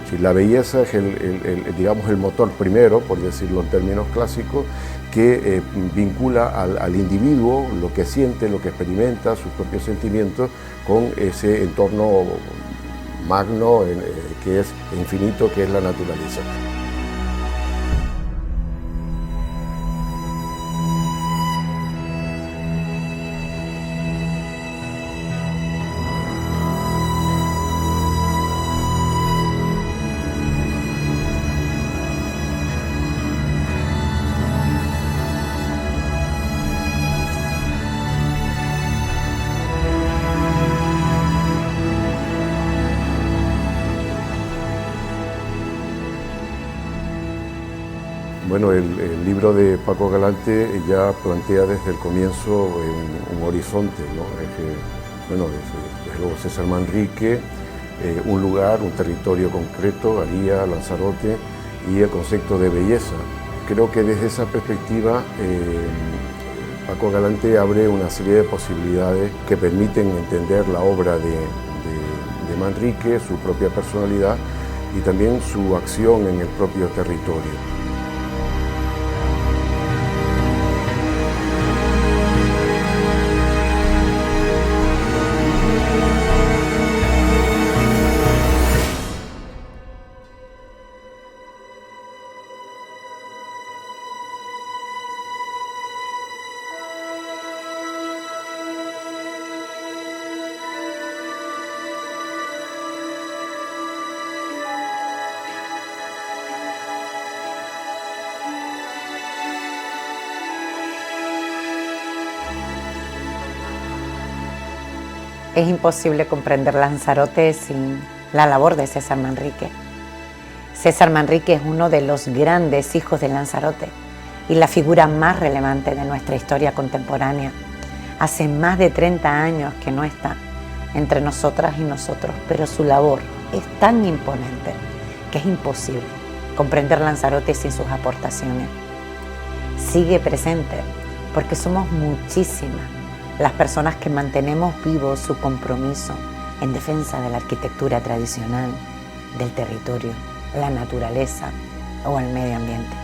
Sí, la belleza es digamos, el motor primero, por decirlo en términos clásicos, que vincula al individuo, lo que siente, lo que experimenta, sus propios sentimientos, con ese entorno magno, que es infinito, que es la naturaleza. Bueno, el libro de Paco Galante ya plantea desde el comienzo un horizonte, ¿no? Desde luego César Manrique, un lugar, un territorio concreto, Alía, Lanzarote, y el concepto de belleza. Creo que desde esa perspectiva Paco Galante abre una serie de posibilidades que permiten entender la obra de Manrique, su propia personalidad y también su acción en el propio territorio. Es imposible comprender Lanzarote sin la labor de César Manrique. César Manrique es uno de los grandes hijos de Lanzarote y la figura más relevante de nuestra historia contemporánea. Hace más de 30 años que no está entre nosotras y nosotros, pero su labor es tan imponente que es imposible comprender Lanzarote sin sus aportaciones. Sigue presente porque somos muchísimas las personas que mantenemos vivo su compromiso en defensa de la arquitectura tradicional, del territorio, la naturaleza o el medio ambiente.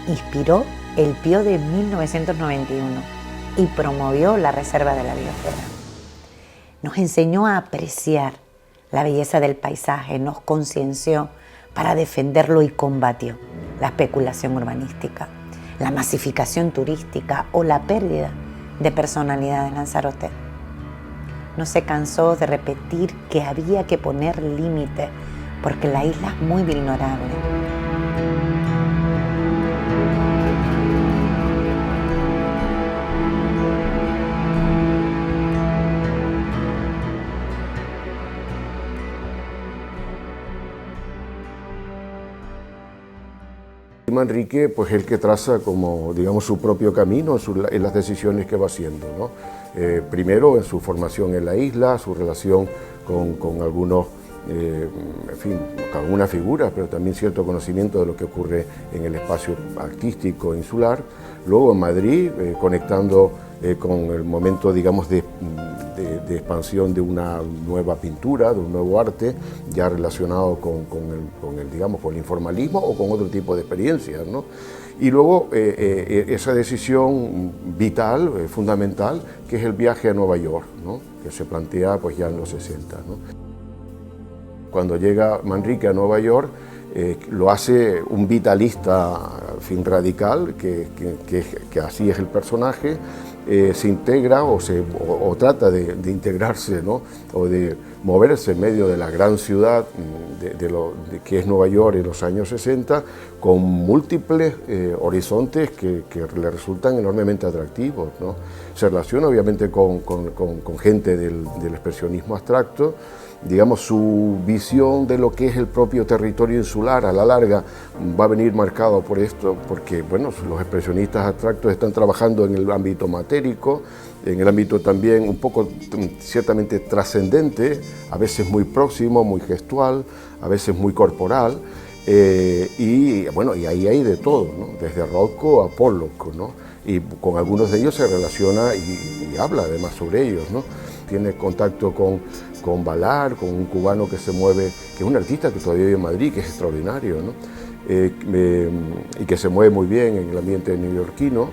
Inspiró el PIO de 1991 y promovió la Reserva de la Biosfera. Nos enseñó a apreciar la belleza del paisaje, nos concienció para defenderlo y combatió la especulación urbanística, la masificación turística o la pérdida de personalidad de Lanzarote. No se cansó de repetir que había que poner límites porque la isla es muy vulnerable. Manrique, pues el que traza como, digamos, su propio camino en las decisiones que va haciendo, ¿no? Primero en su formación en la isla, su relación con algunos, en fin, con algunas figuras, pero también cierto conocimiento de lo que ocurre en el espacio artístico insular. Luego en Madrid, conectando con el momento, digamos, de expansión de una nueva pintura, de un nuevo arte, ya relacionado con el informalismo o con otro tipo de experiencias, ¿no? Y luego esa decisión vital, fundamental, que es el viaje a Nueva York, ¿no? Que se plantea pues ya en los 60, ¿no? Cuando llega Manrique a Nueva York, lo hace un vitalista, en fin, radical, que así es el personaje. Se integra o trata de integrarse, ¿no? O de moverse en medio de la gran ciudad que es Nueva York en los años 60, con múltiples horizontes que le resultan enormemente atractivos, ¿no? Se relaciona obviamente con gente del expresionismo abstracto. Digamos, su visión de lo que es el propio territorio insular a la larga va a venir marcado por esto, porque bueno, los expresionistas abstractos están trabajando en el ámbito matérico, en el ámbito también un poco ciertamente trascendente, a veces muy próximo, muy gestual, a veces muy corporal, y bueno, y ahí hay de todo, ¿no? Desde Rothko a Pollock, ¿no? Y con algunos de ellos se relaciona y habla además sobre ellos, ¿no? tiene contacto con Valar, con un cubano que se mueve, que es un artista que todavía vive en Madrid, que es extraordinario, ¿no? Y que se mueve muy bien en el ambiente neoyorquino,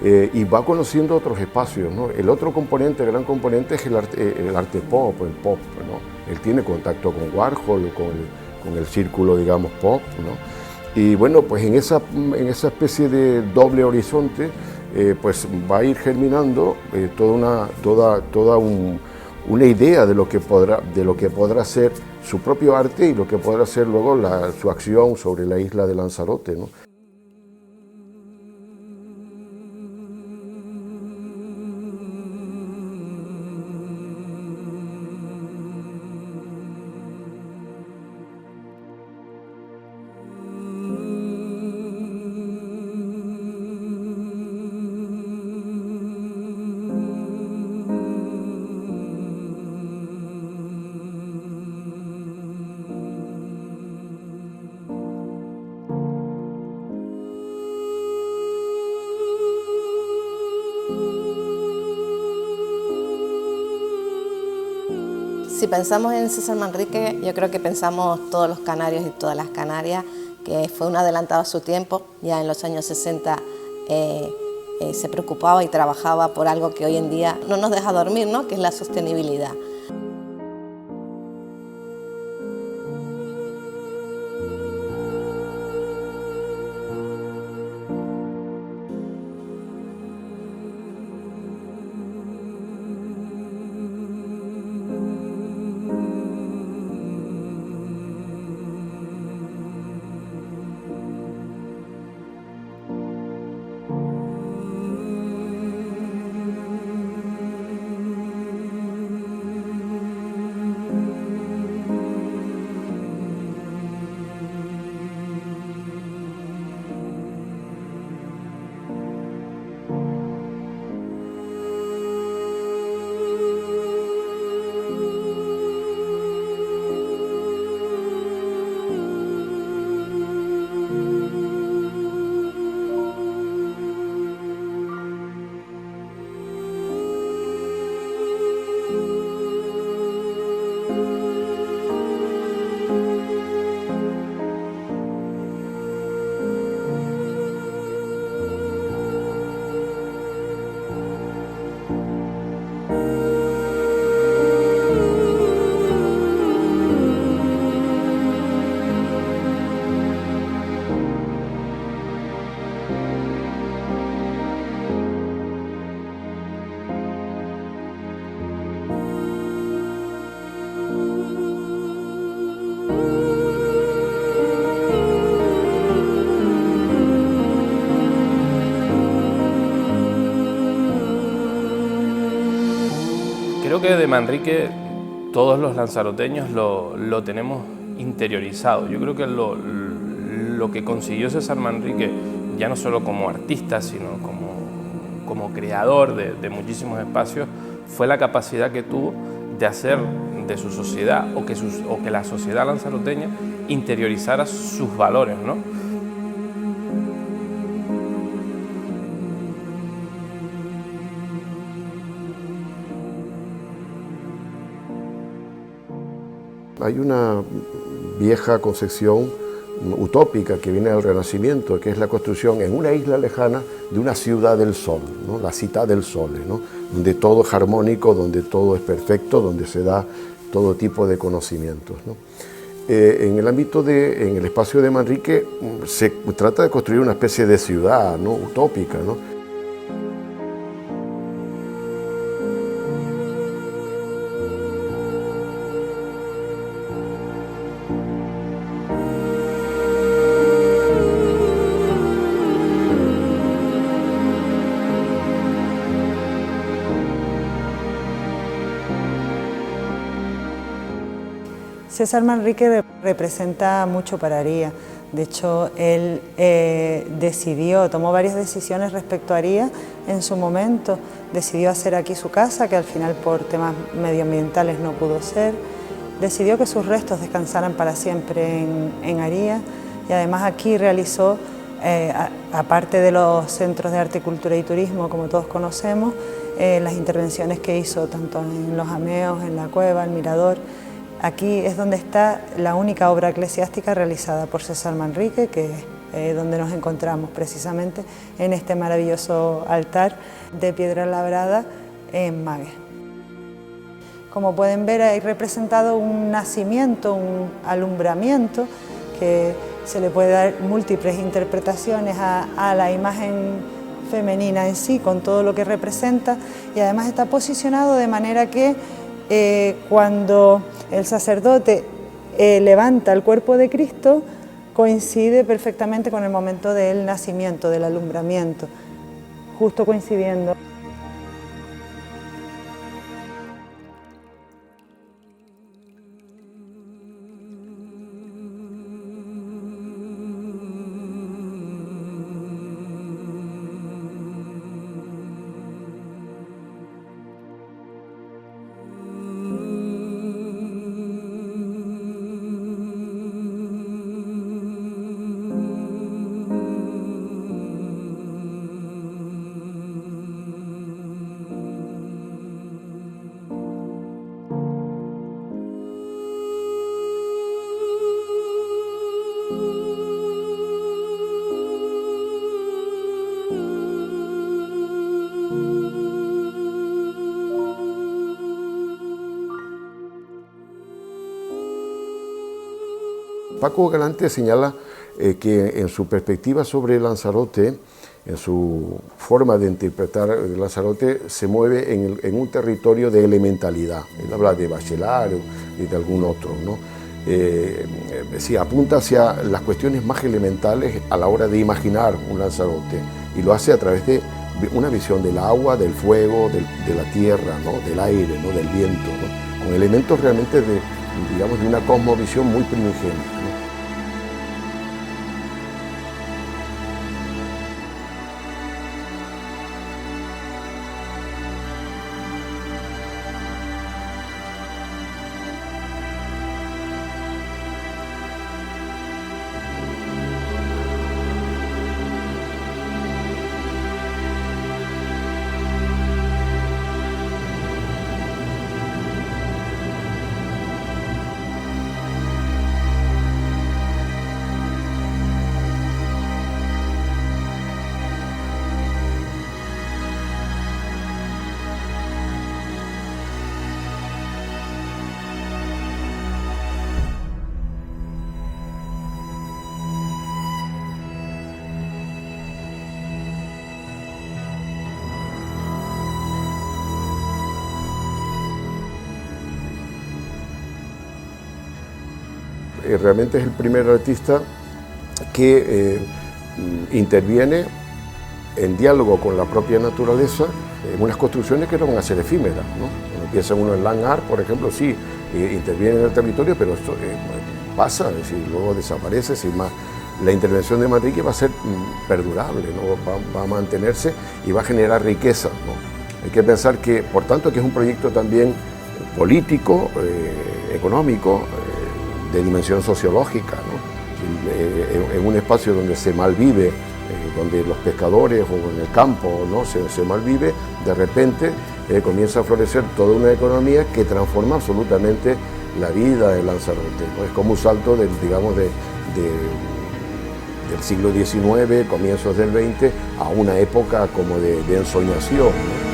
y va conociendo otros espacios, ¿no? El otro componente, el gran componente, es el arte pop, el pop, ¿no? Él tiene contacto con Warhol, con el círculo, digamos, pop, ¿no? Y bueno, pues en esa especie de doble horizonte, pues va a ir germinando toda una idea de lo que podrá ser su propio arte y lo que podrá ser luego su acción sobre la isla de Lanzarote, ¿no? Si pensamos en César Manrique, yo creo que pensamos todos los canarios y todas las Canarias, que fue un adelantado a su tiempo. Ya en los años 60 se preocupaba y trabajaba por algo que hoy en día no nos deja dormir, ¿no? Que es la sostenibilidad. Creo que de Manrique todos los lanzaroteños lo tenemos interiorizado. Yo creo que lo que consiguió César Manrique, ya no solo como artista, sino como creador de muchísimos espacios, fue la capacidad que tuvo de hacer de su sociedad, o que la sociedad lanzaroteña interiorizara sus valores, ¿no? Hay una vieja concepción utópica que viene del Renacimiento, que es la construcción en una isla lejana de una ciudad del sol, ¿no? La Città del Sole, ¿no? Donde todo es armónico, donde todo es perfecto, donde se da todo tipo de conocimientos, ¿no? En el espacio de Manrique se trata de construir una especie de ciudad, ¿no? Utópica, ¿no? César Manrique representa mucho para Aría. De hecho, él tomó varias decisiones respecto a Aría en su momento. Decidió hacer aquí su casa, que al final por temas medioambientales no pudo ser. Decidió que sus restos descansaran para siempre en Aría, y además aquí realizó, aparte de los centros de arte, cultura y turismo, como todos conocemos, las intervenciones que hizo tanto en los Ameos, en la cueva, el mirador. Aquí es donde está la única obra eclesiástica realizada por César Manrique, que es donde nos encontramos precisamente en este maravilloso altar de piedra labrada en Magues. Como pueden ver, hay representado un nacimiento, un alumbramiento, que se le puede dar múltiples interpretaciones a la imagen femenina en sí, con todo lo que representa, y además está posicionado de manera que cuando el sacerdote levanta el cuerpo de Cristo, coincide perfectamente con el momento del nacimiento, del alumbramiento, justo coincidiendo. Paco Galante señala que en su perspectiva sobre Lanzarote, en su forma de interpretar Lanzarote, se mueve en un territorio de elementalidad. Él habla de Bachelard y de algún otro, ¿no? Sí, apunta hacia las cuestiones más elementales a la hora de imaginar un Lanzarote, y lo hace a través de una visión del agua, del fuego, de la tierra, ¿no? Del aire, ¿no? Del viento, ¿no? Con elementos realmente de, digamos, de una cosmovisión muy primigenia, ¿no? Realmente es el primer artista que interviene en diálogo con la propia naturaleza en unas construcciones que no van a ser efímeras, ¿no? Cuando piensa uno en Lang Art, por ejemplo, sí, interviene en el territorio, pero esto pasa, es decir, luego desaparece, sin más. La intervención de Manrique va a ser perdurable, ¿no? Va a mantenerse y va a generar riqueza, ¿no? Hay que pensar que, por tanto, que es un proyecto también político, económico, de dimensión sociológica, ¿no? En un espacio donde se malvive, donde los pescadores o en el campo, ¿no? se malvive, de repente comienza a florecer toda una economía que transforma absolutamente la vida de Lanzarote, ¿no? Es como un salto del siglo XIX, comienzos del XX, a una época como de ensoñación, ¿no?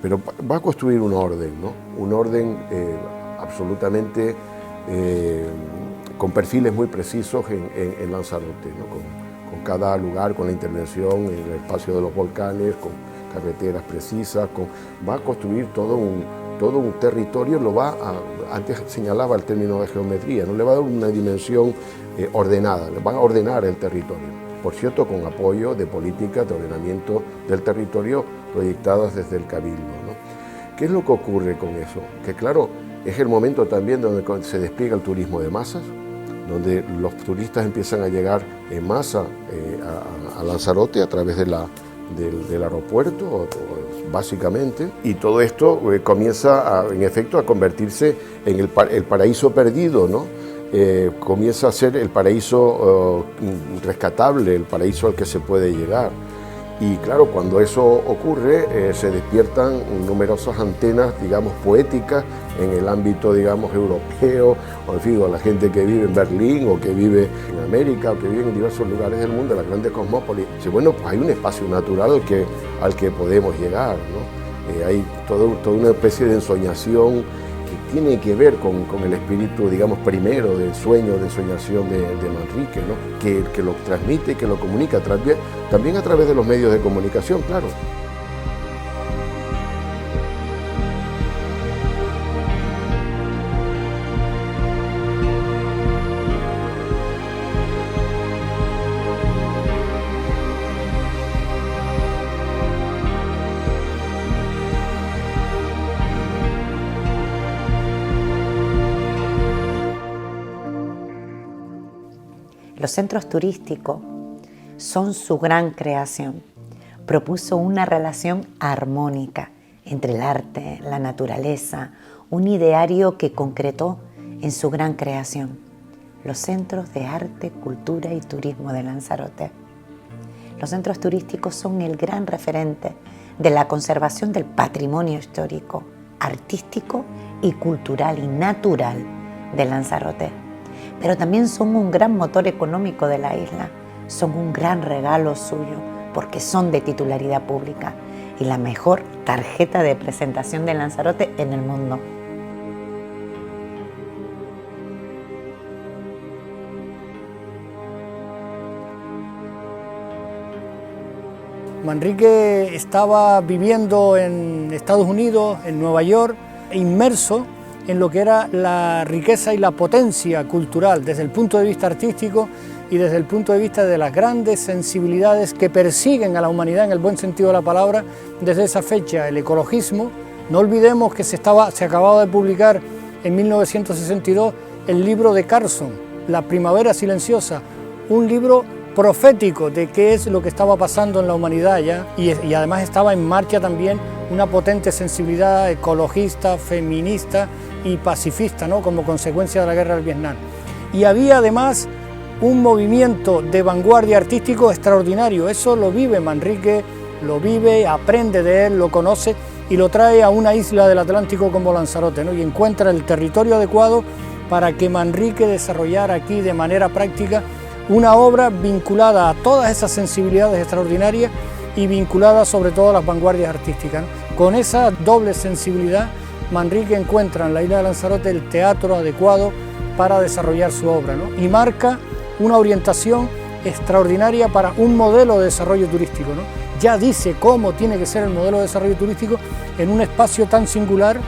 pero va a construir un orden, ¿no? Un orden absolutamente con perfiles muy precisos en Lanzarote, ¿no? Con cada lugar, con la intervención en el espacio de los volcanes, con carreteras precisas, va a construir todo un territorio, antes señalaba el término de geometría, no le va a dar una dimensión ordenada, le van a ordenar el territorio. Por cierto, con apoyo de políticas de ordenamiento del territorio proyectadas desde el Cabildo, ¿no? ¿Qué es lo que ocurre con eso? Que claro, es el momento también donde se despliega el turismo de masas, donde los turistas empiezan a llegar en masa a Lanzarote a través del aeropuerto, básicamente, y todo esto comienza en efecto a convertirse en el paraíso perdido, ¿no? Comienza a ser el paraíso rescatable, el paraíso al que se puede llegar. Y claro, cuando eso ocurre, se despiertan numerosas antenas, digamos, poéticas en el ámbito, digamos, europeo, o en fin, a la gente que vive en Berlín, o que vive en América, o que vive en diversos lugares del mundo, las grandes cosmópolis. Dice, bueno, pues hay un espacio natural al que podemos llegar, ¿no? Hay toda una especie de ensoñación que tiene que ver con el espíritu, digamos, primero del sueño, de ensoñación de Manrique, ¿no? Que lo transmite, que lo comunica también a través de los medios de comunicación, claro. Los centros turísticos son su gran creación. Propuso una relación armónica entre el arte, la naturaleza, un ideario que concretó en su gran creación, los Centros de Arte, Cultura y Turismo de Lanzarote. Los centros turísticos son el gran referente de la conservación del patrimonio histórico, artístico y cultural y natural de Lanzarote. Pero también son un gran motor económico de la isla, son un gran regalo suyo porque son de titularidad pública y la mejor tarjeta de presentación de Lanzarote en el mundo. Manrique estaba viviendo en Estados Unidos, en Nueva York, inmerso en lo que era la riqueza y la potencia cultural desde el punto de vista artístico y desde el punto de vista de las grandes sensibilidades que persiguen a la humanidad en el buen sentido de la palabra desde esa fecha, el ecologismo. No olvidemos que se acababa de publicar en 1962 el libro de Carson, La Primavera Silenciosa, un libro profético de qué es lo que estaba pasando en la humanidad ya, y además estaba en marcha también una potente sensibilidad ecologista, feminista y pacifista, ¿no? Como consecuencia de la guerra del Vietnam. Y había además un movimiento de vanguardia artístico extraordinario, eso lo vive Manrique, lo vive, aprende de él, lo conoce y lo trae a una isla del Atlántico como Lanzarote, ¿no? Y encuentra el territorio adecuado para que Manrique desarrollara aquí de manera práctica una obra vinculada a todas esas sensibilidades extraordinarias y vinculada sobre todo a las vanguardias artísticas, ¿no? Con esa doble sensibilidad, Manrique encuentra en la isla de Lanzarote el teatro adecuado para desarrollar su obra, ¿no? Y marca una orientación extraordinaria para un modelo de desarrollo turístico, ¿no? Ya dice cómo tiene que ser el modelo de desarrollo turístico en un espacio tan singular,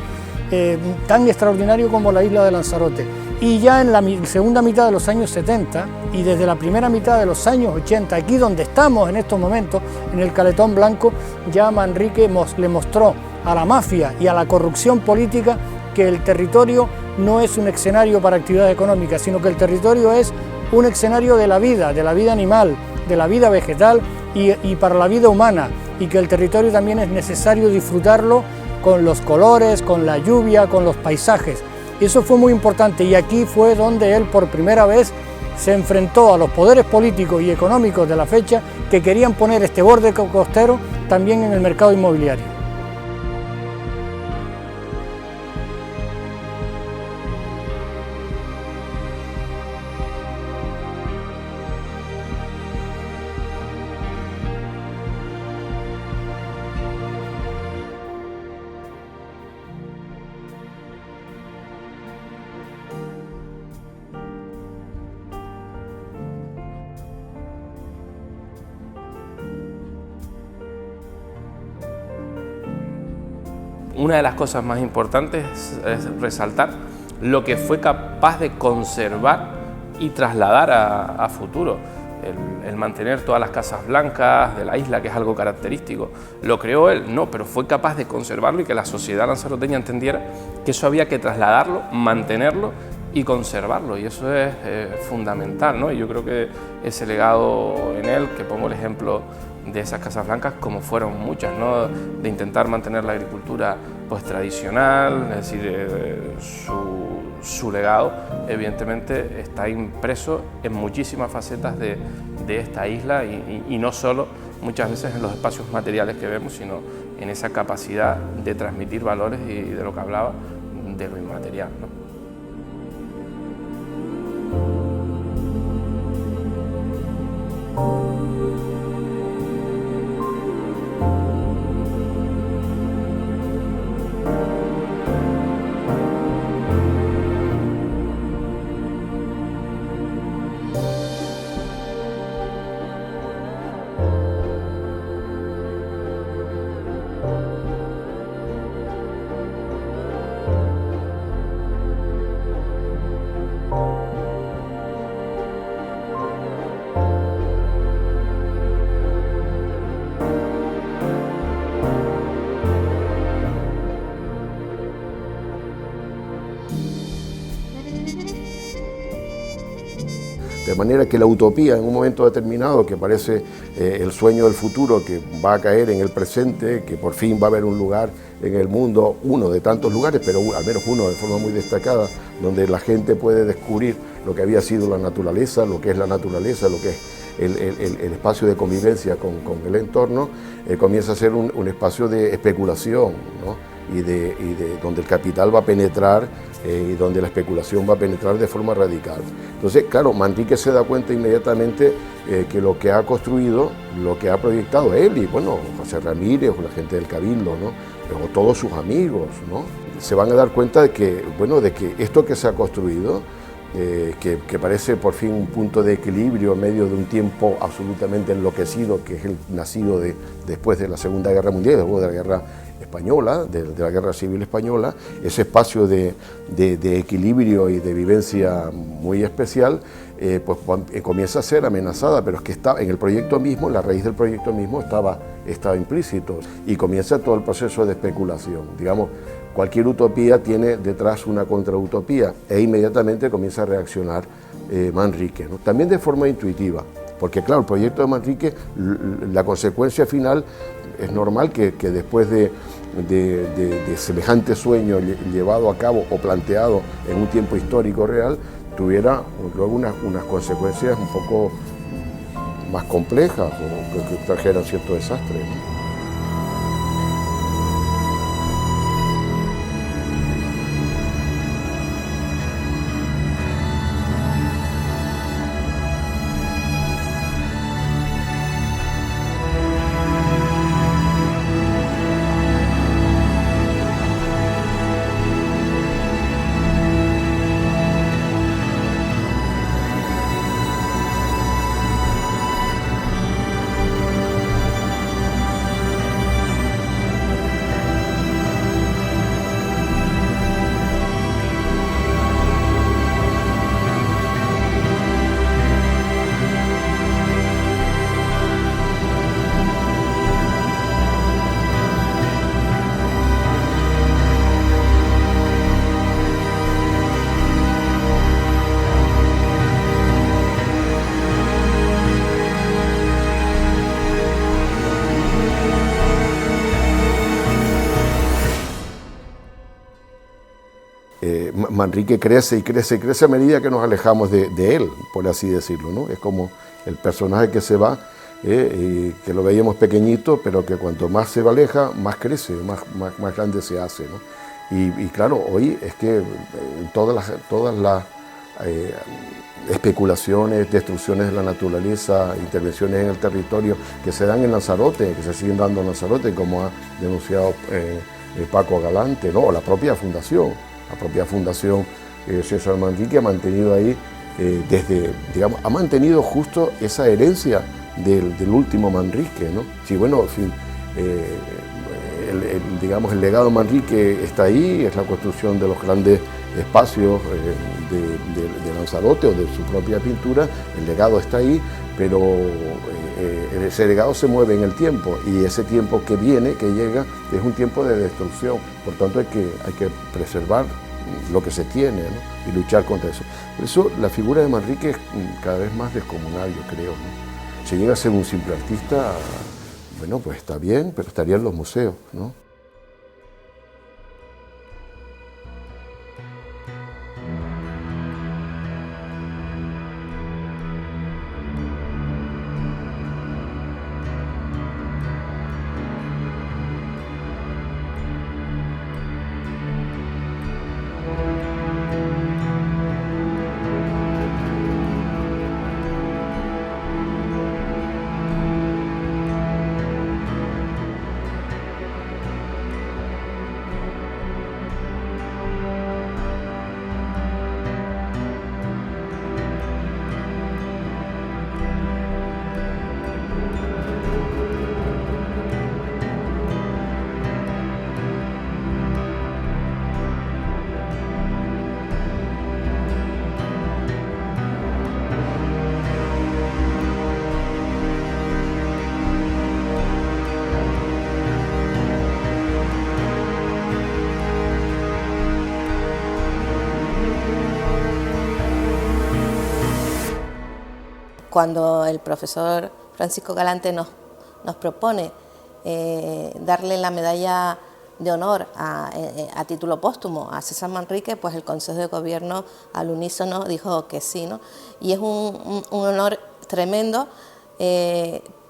tan extraordinario como la isla de Lanzarote. Y ya en la segunda mitad de los años 70 y desde la primera mitad de los años 80, aquí donde estamos en estos momentos, en el Caletón Blanco, ya Manrique le mostró a la mafia y a la corrupción política que el territorio no es un escenario para actividades económicas, sino que el territorio es un escenario de la vida animal, de la vida vegetal y para la vida humana, y que el territorio también es necesario disfrutarlo con los colores, con la lluvia, con los paisajes. Y eso fue muy importante, y aquí fue donde él por primera vez se enfrentó a los poderes políticos y económicos de la fecha que querían poner este borde costero también en el mercado inmobiliario. una de las cosas más importantes es resaltar lo que fue capaz de conservar y trasladar a futuro. El mantener todas las casas blancas de la isla, que es algo característico, lo creó él, no, pero fue capaz de conservarlo y que la sociedad lanzaroteña entendiera que eso había que trasladarlo, mantenerlo y conservarlo, y eso es fundamental, ¿no? Y yo creo que ese legado en él, que pongo el ejemplo de esas casas blancas, como fueron muchas, ¿no? De intentar mantener la agricultura pues tradicional, es decir, su legado evidentemente está impreso en muchísimas facetas de esta isla y no solo muchas veces en los espacios materiales que vemos, sino en esa capacidad de transmitir valores y de lo que hablaba, de lo inmaterial, ¿no? De manera que la utopía en un momento determinado, que parece el sueño del futuro que va a caer en el presente, que por fin va a haber un lugar en el mundo, uno de tantos lugares, pero al menos uno de forma muy destacada, donde la gente puede descubrir lo que había sido la naturaleza, lo que es la naturaleza, lo que es el espacio de convivencia con el entorno, comienza a ser un espacio de especulación, ¿no? y donde el capital va a penetrar y donde la especulación va a penetrar de forma radical. Entonces, claro, Manrique se da cuenta inmediatamente que lo que ha construido, lo que ha proyectado él y, bueno, José Ramírez o la gente del Cabildo, ¿no? O todos sus amigos, ¿no? Se van a dar cuenta de que, bueno, de que esto que se ha construido, que parece por fin un punto de equilibrio en medio de un tiempo absolutamente enloquecido, que es el nacido después de la Segunda Guerra Mundial, después de la Guerra Española, de la Guerra Civil Española, ese espacio de equilibrio y de vivencia muy especial, pues comienza a ser amenazada, pero es que está en el proyecto mismo, en la raíz del proyecto mismo estaba implícito, y comienza todo el proceso de especulación. Digamos, cualquier utopía tiene detrás una contrautopía e inmediatamente comienza a reaccionar Manrique, ¿no? También de forma intuitiva, porque claro, el proyecto de Manrique, la consecuencia final es normal que después de semejante sueño llevado a cabo o planteado en un tiempo histórico real, tuviera luego unas consecuencias un poco más complejas o que trajeran cierto desastre, ¿no? Manrique crece y crece y crece a medida que nos alejamos de él, por así decirlo, ¿no? Es como el personaje que se va, que lo veíamos pequeñito, pero que cuanto más se aleja, más crece, más grande se hace, ¿no? Y claro, hoy es que todas las especulaciones, destrucciones de la naturaleza, intervenciones en el territorio que se dan en Lanzarote, que se siguen dando en Lanzarote, como ha denunciado Paco Galante, ¿no? O la propia fundación César Manrique ha mantenido ahí, digamos, ha mantenido justo esa herencia del último Manrique, ¿no? Sí, bueno, en fin, digamos, el legado Manrique está ahí, es la construcción de los grandes espacios de Lanzarote o de su propia pintura, el legado está ahí, pero ese legado se mueve en el tiempo y ese tiempo que viene, que llega, es un tiempo de destrucción, por tanto hay que preservar lo que se tiene, ¿no? Y luchar contra eso. Por eso la figura de Manrique es cada vez más descomunal, yo creo, ¿no? Si llega a ser un simple artista, bueno, pues está bien, pero estaría en los museos, ¿no? Cuando el profesor Francisco Galante nos propone darle la medalla de honor a título póstumo a César Manrique, pues el Consejo de Gobierno al unísono dijo que sí, ¿no? Y es un honor tremendo,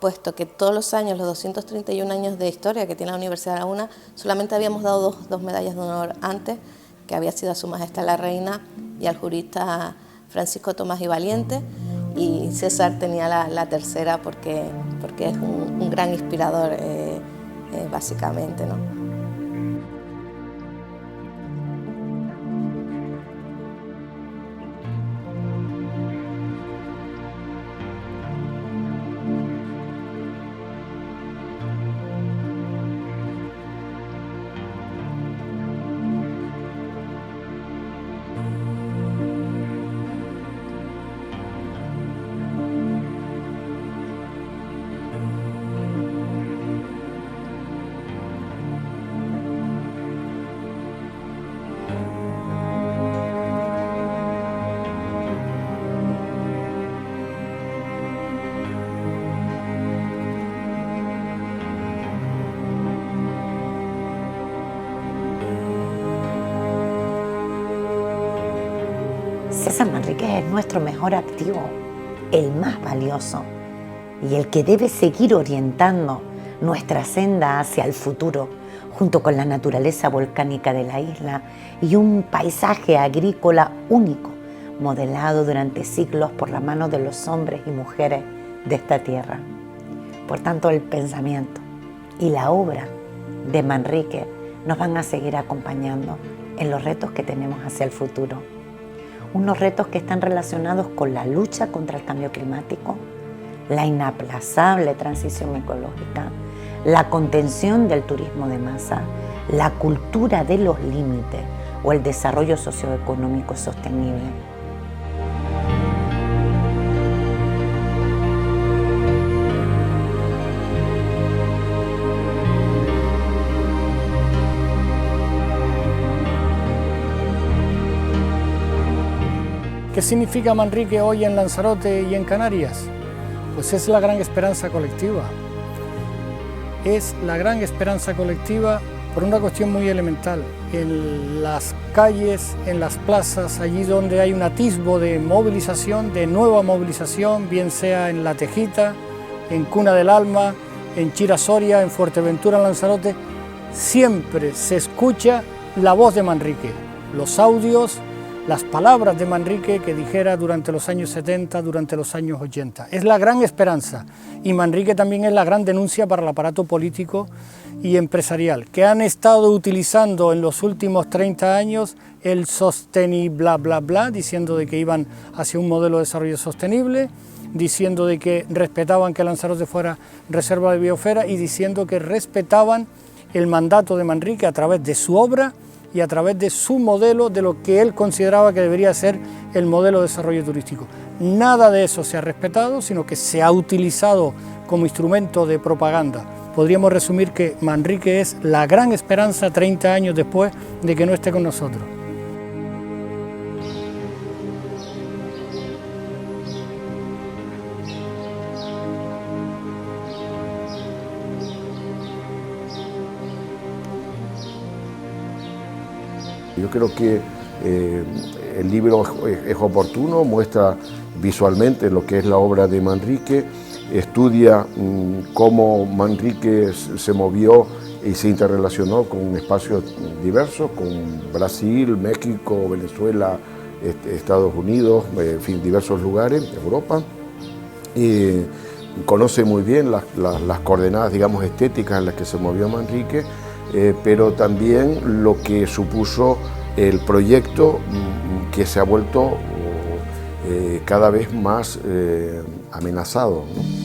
puesto que todos los años, los 231 años de historia que tiene la Universidad de Laguna, solamente habíamos dado dos medallas de honor antes, que había sido a Su Majestad la Reina y al jurista Francisco Tomás y Valiente, y César tenía la tercera porque es un gran inspirador, básicamente, ¿no? César Manrique es nuestro mejor activo, el más valioso y el que debe seguir orientando nuestra senda hacia el futuro, junto con la naturaleza volcánica de la isla y un paisaje agrícola único, modelado durante siglos por la mano de los hombres y mujeres de esta tierra. Por tanto, el pensamiento y la obra de Manrique nos van a seguir acompañando en los retos que tenemos hacia el futuro. Unos retos que están relacionados con la lucha contra el cambio climático, la inaplazable transición ecológica, la contención del turismo de masa, la cultura de los límites o el desarrollo socioeconómico sostenible. ¿Qué significa Manrique hoy en Lanzarote y en Canarias? Pues es la gran esperanza colectiva. Es la gran esperanza colectiva por una cuestión muy elemental. En las calles, en las plazas, allí donde hay un atisbo de movilización, de nueva movilización, bien sea en La Tejita, en Cuna del Alma, en Chira-Soria, en Fuerteventura, en Lanzarote, siempre se escucha la voz de Manrique, los audios, las palabras de Manrique que dijera durante los años 70, durante los años 80. Es la gran esperanza, y Manrique también es la gran denuncia para el aparato político y empresarial, que han estado utilizando en los últimos 30 años el sosteni bla bla bla, diciendo de que iban hacia un modelo de desarrollo sostenible, diciendo de que respetaban que Lanzarote fuera reserva de biosfera y diciendo que respetaban el mandato de Manrique a través de su obra y a través de su modelo, de lo que él consideraba que debería ser el modelo de desarrollo turístico. Nada de eso se ha respetado, sino que se ha utilizado como instrumento de propaganda. Podríamos resumir que Manrique es la gran esperanza 30 años después de que no esté con nosotros. Yo creo que el libro es oportuno, muestra visualmente lo que es la obra de Manrique, estudia cómo Manrique se movió y se interrelacionó con espacios diversos, con Brasil, México, Venezuela, Estados Unidos, en fin, diversos lugares, Europa. Conoce muy bien las coordenadas, digamos, estéticas en las que se movió Manrique, pero también lo que supuso el proyecto que se ha vuelto cada vez más amenazado, ¿no?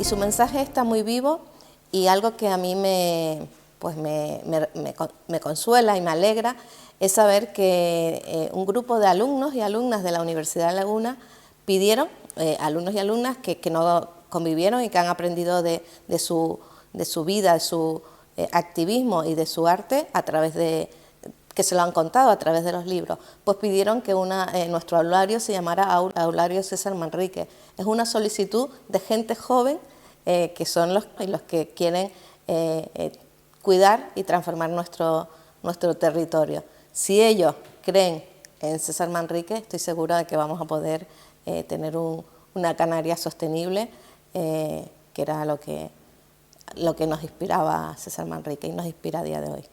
Y su mensaje está muy vivo, y algo que a mí me consuela y me alegra es saber que un grupo de alumnos y alumnas de la Universidad de La Laguna pidieron, alumnos y alumnas que no convivieron y que han aprendido de su vida, de su activismo y de su arte a través de, que se lo han contado a través de los libros, pues pidieron que nuestro aulario se llamara Aulario César Manrique. Es una solicitud de gente joven que son los que quieren cuidar y transformar nuestro territorio. Si ellos creen en César Manrique, estoy segura de que vamos a poder tener una Canarias sostenible, que era lo que nos inspiraba César Manrique y nos inspira a día de hoy.